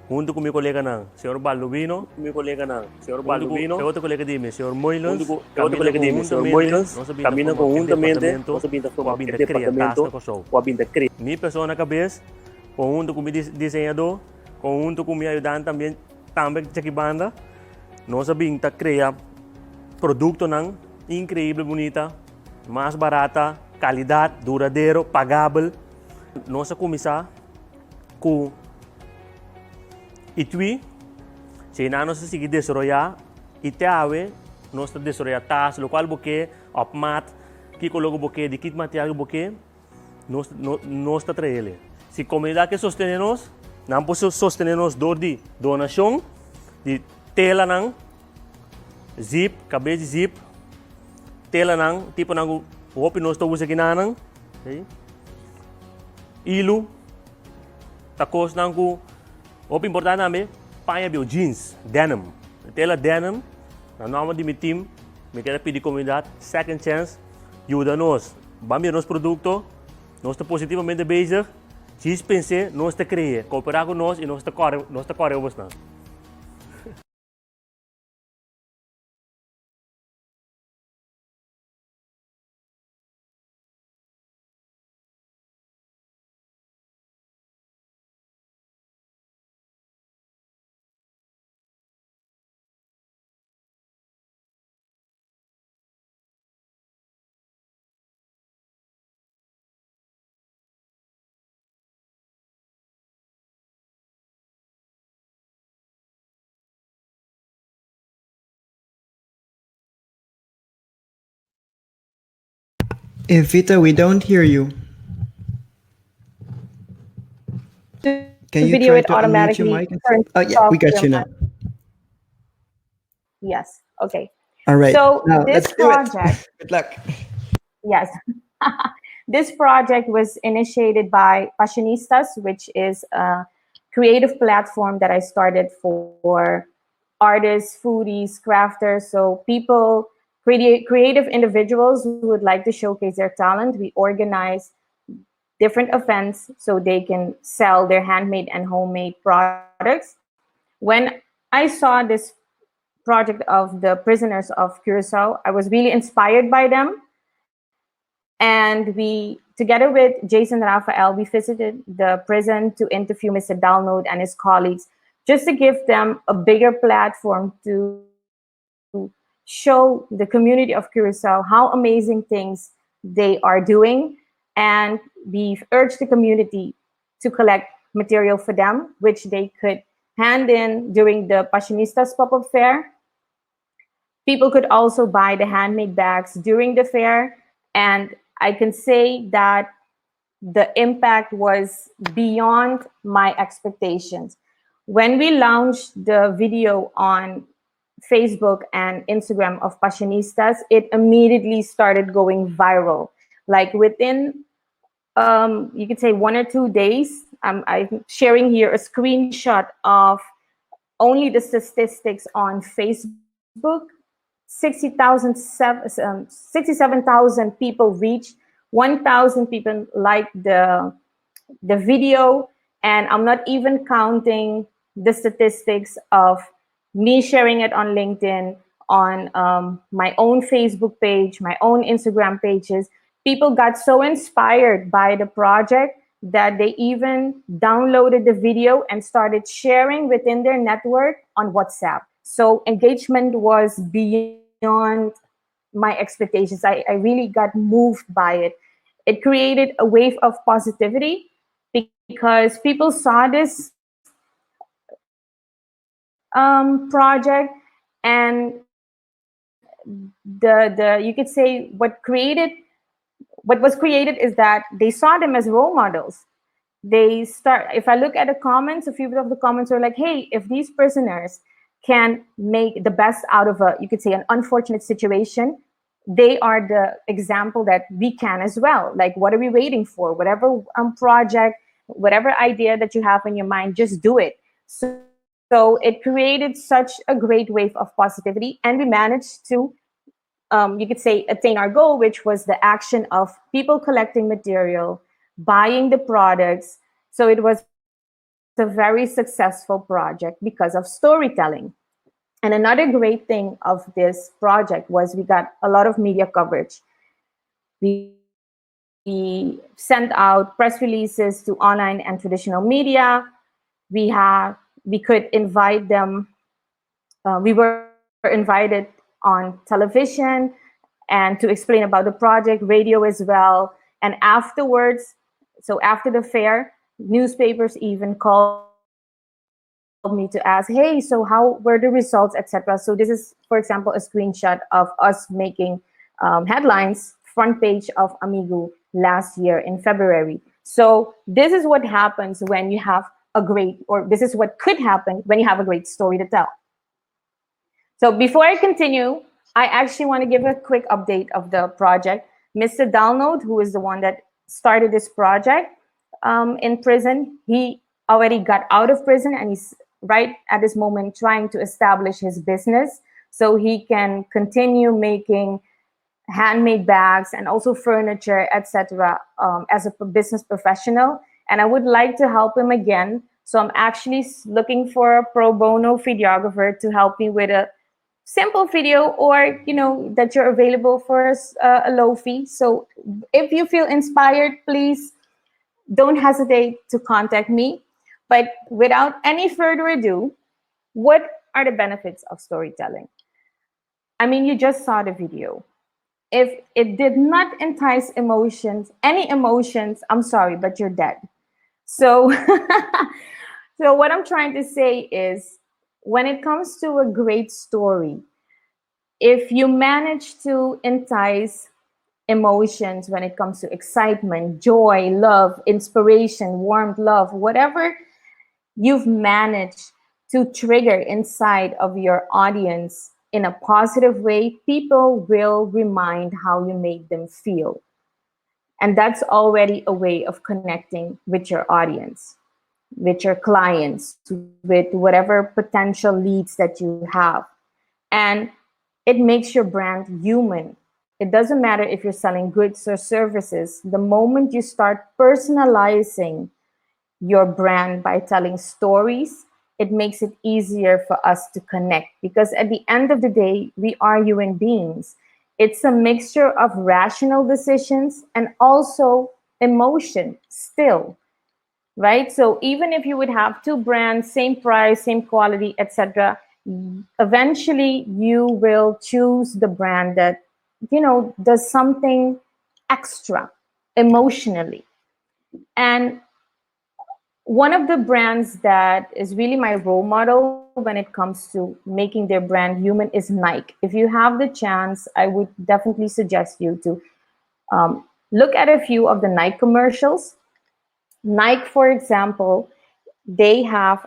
junto com meu colega não, senhor Balubino, outro colega de mim, senhor Moilans, caminha conjuntamente, nós sabemos formar departamento, com a criar. Minha pessoa na cabeça, conjunto com meu desenhador, conjunto com meu ajudante também de banda, nós sabemos criar produto não incrível, bonita, mais barata, qualidade, duradouro, pagável. Nós começar com Itui, se nós seguir desenvolver, itawe, nós desenvolver tas, local boque, opmat, que coloca boque, de que material boque, nós trazer. Se a comunidade que sustenta nós, não pode sustentar nós de donação, de tela não, zip, cabeça de zip, tela não, tipo não, roupa nós estamos aqui não, ilu, tacos não, o importante também, panha bio jeans, denim. Tela denim, na nome de meu time, me quero pedir comunidade, second chance, ajuda-nos, vamos nos produtos, nós estamos positivamente bezig, se pensar, nós estamos criando, cooperar com nós e nós estamos correndo. Evita, we don't hear you. Can you video try it to unmute your automatically mic? turns Yeah, we got off you your now. mic. Yes. Okay. All right. So now, this let's do it. project, Good luck. yes, this project was initiated by Passionistas, which is a creative platform that I started for artists, foodies, crafters. So people, creative individuals who would like to showcase their talent. We organize different events so they can sell their handmade and homemade products. When I saw this project of the prisoners of Curacao, I was really inspired by them. And we, together with Jason Rafael, we visited the prison to interview Mr. Dalnode and his colleagues, just to give them a bigger platform to show the community of Curacao how amazing things they are doing. And we urged the community to collect material for them, which they could hand in during the Passionistas pop-up fair. People could also buy the handmade bags during the fair. And I can say that the impact was beyond my expectations. When we launched the video on Facebook and Instagram of Passionistas, it immediately started going viral. Like within, you could say 1 or 2 days, I'm sharing here a screenshot of only the statistics on Facebook. 67,000 people reached, 1,000 people liked the video, and I'm not even counting the statistics of me sharing it on LinkedIn, on my own Facebook page, my own Instagram pages. People got so inspired by the project that they even downloaded the video and started sharing within their network on WhatsApp. So engagement was beyond my expectations. I really got moved by it. It created a wave of positivity because people saw this project, and the you could say what was created is that they saw them as role models. If I look at the comments, a few of the comments were like, hey, if these prisoners can make the best out of you could say an unfortunate situation, they are the example that we can as well. Like, what are we waiting for? Whatever project, whatever idea that you have in your mind, just do it. So it created such a great wave of positivity, and we managed to, you could say, attain our goal, which was the action of people collecting material, buying the products. So it was a very successful project because of storytelling. And another great thing of this project was we got a lot of media coverage. We sent out press releases to online and traditional media. We could invite them. We were invited on television and to explain about the project, radio as well. And afterwards, so after the fair, newspapers even called me to ask, hey, so how were the results, etc. So this is, for example, a screenshot of us making headlines, front page of Amigo last year in February. So this is what happens when you have a great, or this is what could happen when you have a great story to tell. So before I continue, I actually want to give a quick update of the project. Mr. Dalnode, who is the one that started this project in prison, he already got out of prison and he's right at this moment trying to establish his business so he can continue making handmade bags and also furniture, etc. As a business professional. And I would like to help him again. So I'm actually looking for a pro bono videographer to help me with a simple video, or that you're available for a low fee. So if you feel inspired, please don't hesitate to contact me. But without any further ado, what are the benefits of storytelling? I mean, you just saw the video. If it did not entice any emotions, I'm sorry, but you're dead. So so what I'm trying to say is, when it comes to a great story, if you manage to entice emotions when it comes to excitement, joy, love, inspiration, warmth, love, whatever you've managed to trigger inside of your audience in a positive way, people will remind how you made them feel. And that's already a way of connecting with your audience, with your clients, with whatever potential leads that you have. And it makes your brand human. It doesn't matter if you're selling goods or services. The moment you start personalizing your brand by telling stories, it makes it easier for us to connect, because at the end of the day, we are human beings. It's a mixture of rational decisions and also emotion still, right? So even if you would have two brands, same price, same quality, etc., eventually you will choose the brand that does something extra emotionally. And one of the brands that is really my role model when it comes to making their brand human is Nike. If you have the chance, I would definitely suggest you to look at a few of the Nike commercials. Nike, for example, they have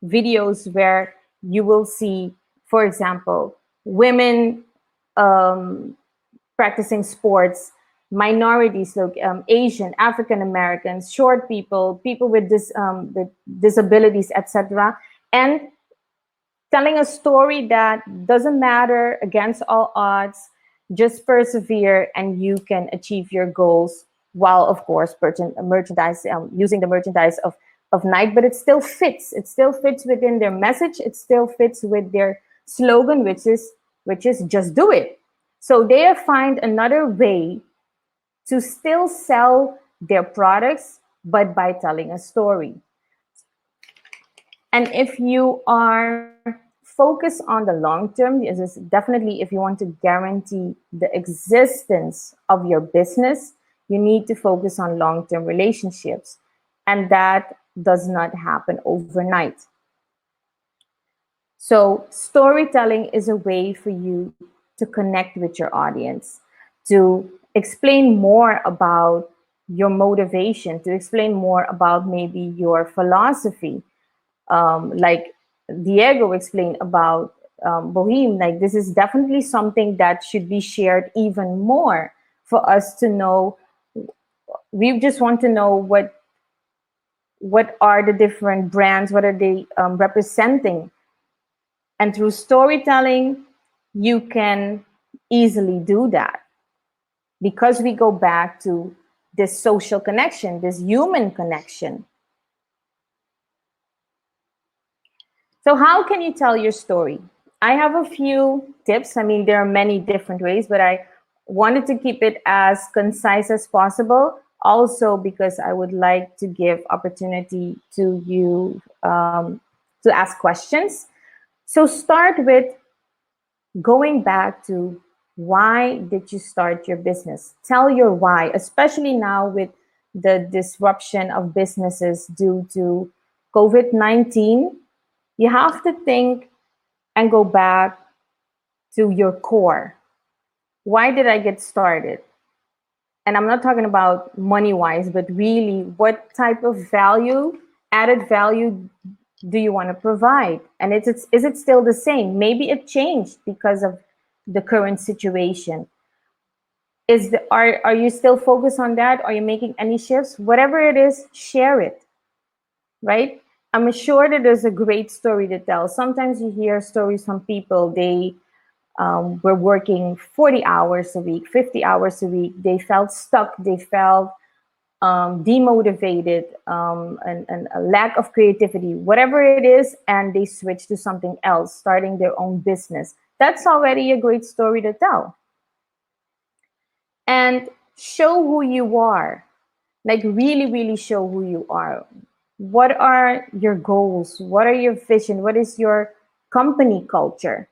videos where you will see, for example, women practicing sports, minorities, look, Asian, African Americans, short people, people with disabilities, etc., and telling a story that doesn't matter, against all odds, just persevere and you can achieve your goals, while of course merchandise, using the merchandise of Nike, but it still fits. It still fits within their message. It still fits with their slogan, which is just do it. So they find another way to still sell their products, but by telling a story. And if you are focused on the long term, this is definitely, if you want to guarantee the existence of your business, you need to focus on long-term relationships. And that does not happen overnight. So storytelling is a way for you to connect with your audience, to explain more about your motivation, to explain more about maybe your philosophy. Like Diego explained about Boheme, like this is definitely something that should be shared even more for us to know. We just want to know what are the different brands, what are they representing. And through storytelling, you can easily do that, because we go back to this social connection, this human connection. So how can you tell your story? I have a few tips. I mean, there are many different ways, but I wanted to keep it as concise as possible. Also, because I would like to give opportunity to you to ask questions. So start with going back to why did you start your business? Tell your why, especially now with the disruption of businesses due to COVID-19. You have to think and go back to your core. Why did I get started? And I'm not talking about money wise, but really what type of value, added value, do you want to provide? And is it still the same? Maybe it changed because of the current situation. Are you still focused on that? Are you making any shifts? Whatever it is, share it, right? I'm sure that there's a great story to tell. Sometimes you hear stories from people, they were working 40 hours a week, 50 hours a week. They felt stuck. They felt demotivated, and a lack of creativity, whatever it is, and they switch to something else, starting their own business. That's already a great story to tell. And show who you are, like really, really show who you are. What are your goals? What are your vision? What is your company culture?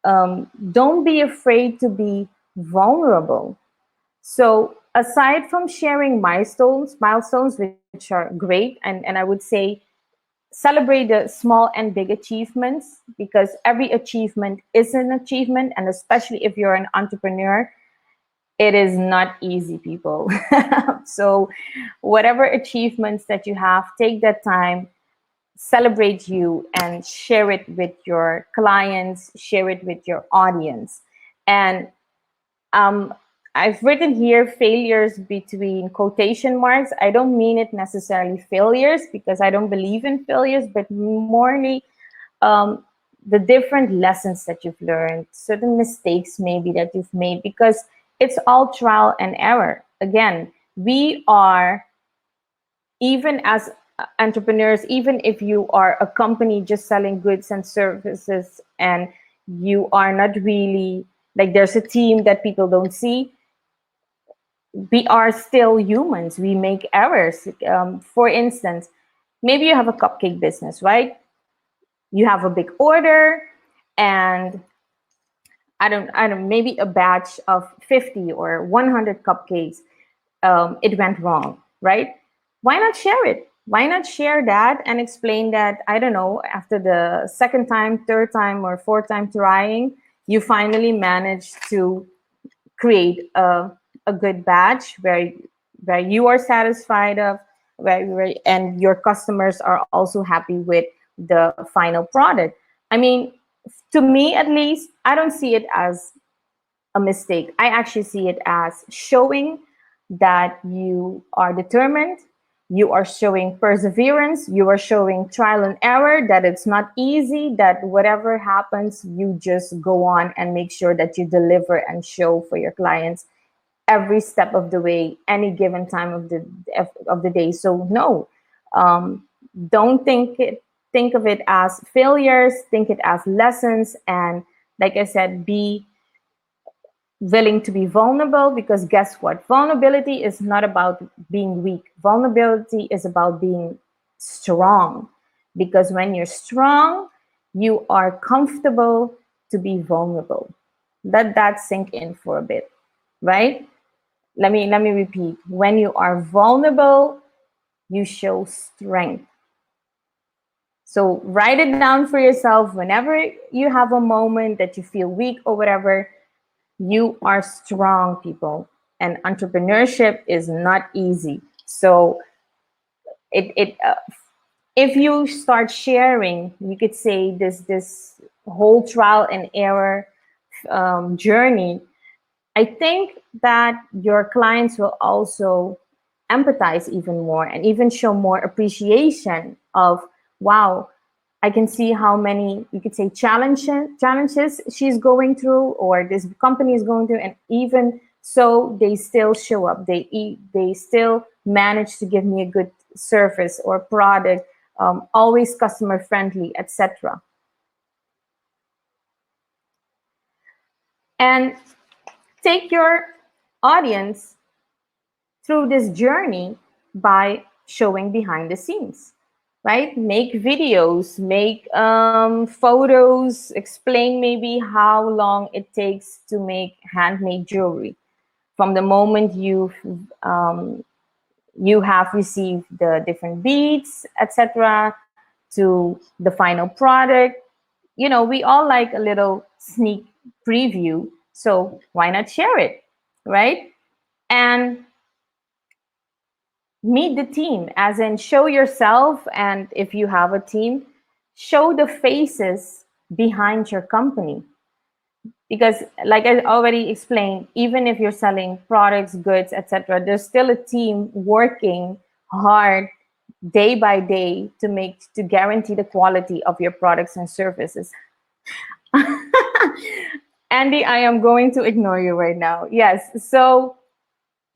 Don't be afraid to be vulnerable. So aside from sharing milestones which are great, and I would say celebrate the small and big achievements, because every achievement is an achievement, and especially if you're an entrepreneur, it is not easy, people. So whatever achievements that you have, take that time, celebrate you, and share it with your clients, share it with your audience. And um, I've written here failures between quotation marks. I don't mean it necessarily failures, because I don't believe in failures, but morely the different lessons that you've learned, certain mistakes maybe that you've made, because it's all trial and error. Again, we are, even as entrepreneurs, even if you are a company just selling goods and services, and you are not really, like, there's a team that people don't see, we are still humans. We make errors. For instance, maybe you have a cupcake business, right? You have a big order, and maybe a batch of 50 or 100 cupcakes, it went wrong, right? Why not share it? Why not share that and explain that, I don't know, after the second time, third time, or fourth time trying, you finally managed to create a good batch where you are satisfied of, and your customers are also happy with the final product. I mean, to me at least, I don't see it as a mistake. I actually see it as showing that you are determined, you are showing perseverance, you are showing trial and error, that it's not easy, that whatever happens, you just go on and make sure that you deliver and show for your clients every step of the way, any given time of the day. So no, don't think of it as failures, think it as lessons. And like I said, be willing to be vulnerable, because guess what? Vulnerability is not about being weak. Vulnerability is about being strong, because when you're strong, you are comfortable to be vulnerable. Let that sink in for a bit, right? Let me repeat. When you are vulnerable, you show strength. So write it down for yourself whenever you have a moment that you feel weak or whatever. You are strong, people, and entrepreneurship is not easy. So if you start sharing, you could say this whole trial and error journey, I think that your clients will also empathize even more and even show more appreciation of, wow, I can see how many, you could say, challenges she's going through, or this company is going through, and even so they still show up. They still manage to give me a good service or product, always customer friendly, etc. And take your audience through this journey by showing behind the scenes, right? Make videos, make photos, explain maybe how long it takes to make handmade jewelry from the moment you have received the different beads, etc., to the final product. You know, we all like a little sneak preview, so why not share it, right? And meet the team, as in show yourself, and if you have a team, show the faces behind your company. Because like I already explained, even if you're selling products, goods, etc., there's still a team working hard day by day to guarantee the quality of your products and services. Andy, I am going to ignore you right now. Yes, so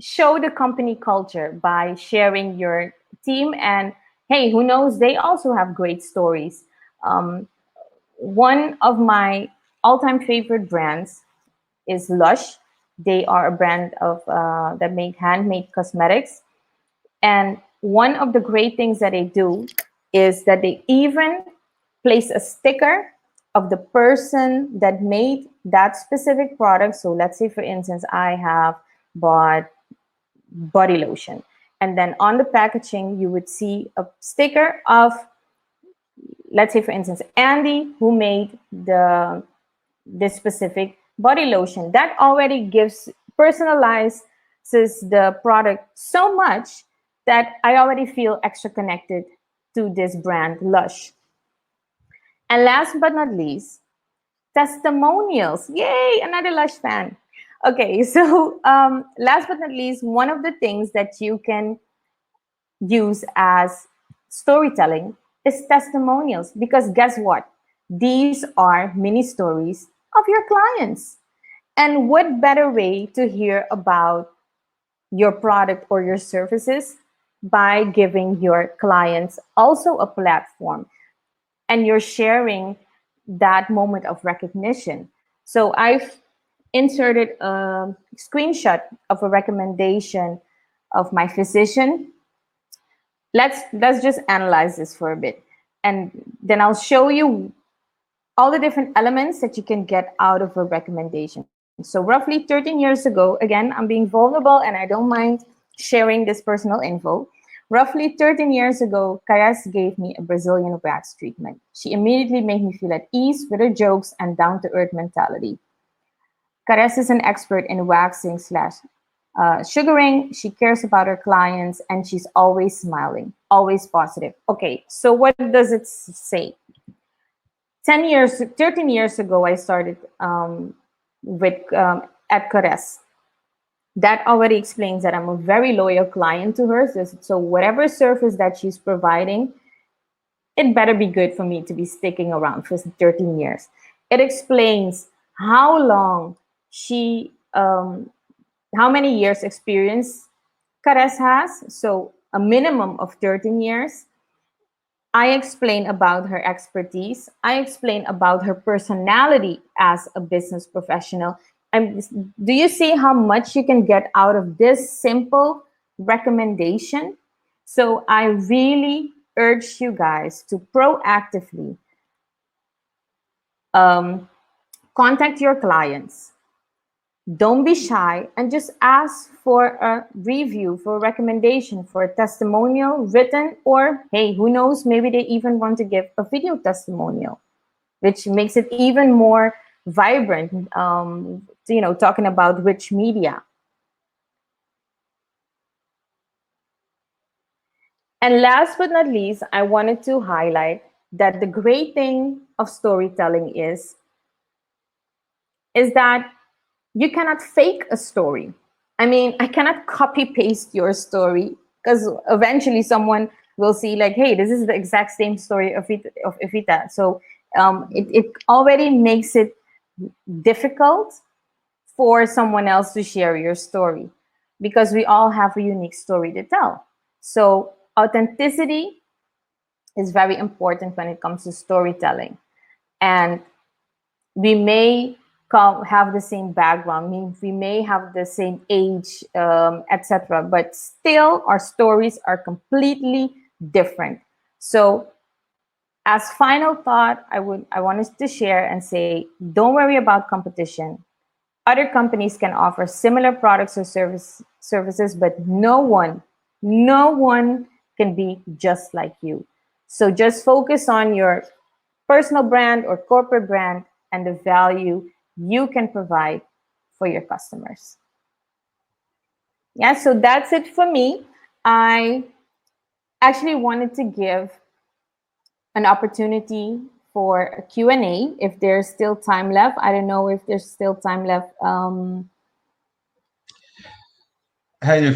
show the company culture by sharing your team, and hey, who knows, they also have great stories. One of my all-time favorite brands is Lush. They are a brand of that make handmade cosmetics, and one of the great things that they do is that they even place a sticker of the person that made that specific product. So let's say, for instance, I have bought body lotion, and then on the packaging you would see a sticker of, let's say, for instance, Andy, who made this specific body lotion. That already personalizes the product so much that I already feel extra connected to this brand, Lush. And last but not least, testimonials. Yay, another Lush fan. Okay, so last but not least, one of the things that you can use as storytelling is testimonials, because guess what? These are mini stories of your clients. And what better way to hear about your product or your services by giving your clients also a platform, and you're sharing that moment of recognition. So I've inserted a screenshot of a recommendation of my physician. Let's just analyze this for a bit, and then I'll show you all the different elements that you can get out of a recommendation. So roughly 13 years ago, again, I'm being vulnerable and I don't mind sharing this personal info. Roughly 13 years ago, Caras gave me a Brazilian wax treatment. She immediately made me feel at ease with her jokes and down-to-earth mentality. Caras is an expert in waxing slash sugaring. She cares about her clients and she's always smiling, always positive. Okay, so what does it say? 13 years ago, I started at Caras. That already explains that I'm a very loyal client to her. So whatever service that she's providing, it better be good for me to be sticking around for 13 years. It explains how long how many years experience Caras has. So a minimum of 13 years. I explain about her expertise. I explain about her personality as a business professional. Do you see how much you can get out of this simple recommendation? So I really urge you guys to proactively contact your clients. Don't be shy and just ask for a review, for a recommendation, for a testimonial written, or hey, who knows, maybe they even want to give a video testimonial, which makes it even more vibrant, talking about rich media. And last but not least, I wanted to highlight that the great thing of storytelling is that you cannot fake a story. I mean, I cannot copy paste your story, because eventually someone will see like, hey, this is the exact same story of Evita. So it already makes it difficult for someone else to share your story, because we all have a unique story to tell. So authenticity is very important when it comes to storytelling. And we may have the same background, we may have the same age, etc., but still our stories are completely different. So as final thought, I wanted to share and say, don't worry about competition. Other companies can offer similar products or services, but no one can be just like you. So just focus on your personal brand or corporate brand and the value you can provide for your customers. Yeah, so that's it for me. I actually wanted to give an opportunity for a Q&A if there's still time left. I don't know if there's still time left. Hi there,